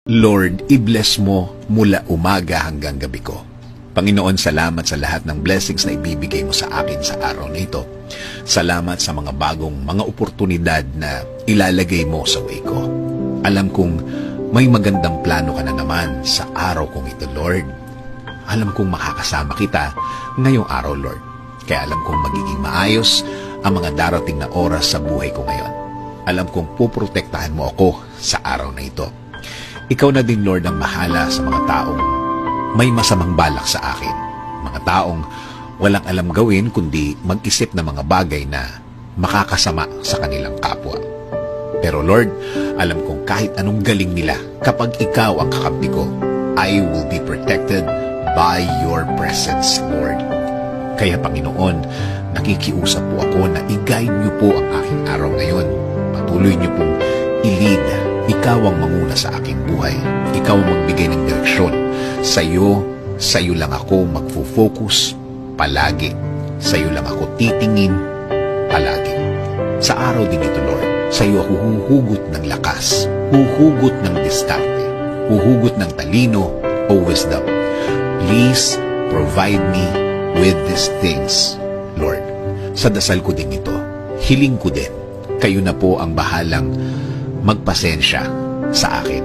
Lord, i-bless mo mula umaga hanggang gabi ko. Panginoon, salamat sa lahat ng blessings na ibibigay mo sa akin sa araw na ito. Salamat sa mga bagong mga oportunidad na ilalagay mo sa way ko. Alam kong may magandang plano ka na naman sa araw kong ito, Lord. Alam kong makakasama kita ngayong araw, Lord. Kaya alam kong magiging maayos ang mga darating na oras sa buhay ko ngayon. Alam kong puprotektahan mo ako sa araw na ito. Ikaw na din, Lord, ang mahala sa mga taong may masamang balak sa akin. Mga taong walang alam gawin kundi mag-isip ng mga bagay na makakasama sa kanilang kapwa. Pero Lord, alam kong kahit anong galing nila, kapag ikaw ang kakampi ko, I will be protected by your presence, Lord. Kaya Panginoon, nakikiusap po ako na i-guide niyo po ang aking araw ngayon. Patuloy niyo pong i-lead. Ikaw ang manguna sa aking buhay. Ikaw ang magbigay ng direksyon. Sa'yo lang ako magfo-focus palagi. Sa'yo lang ako titingin palagi. Sa araw din ito, Lord, sa'yo ako huhugot ng lakas, huhugot ng diskarte, huhugot ng talino o wisdom. Please provide me with these things, Lord. Sa dasal ko din ito, hiling ko din, kayo na po ang bahalang magpasensya sa akin.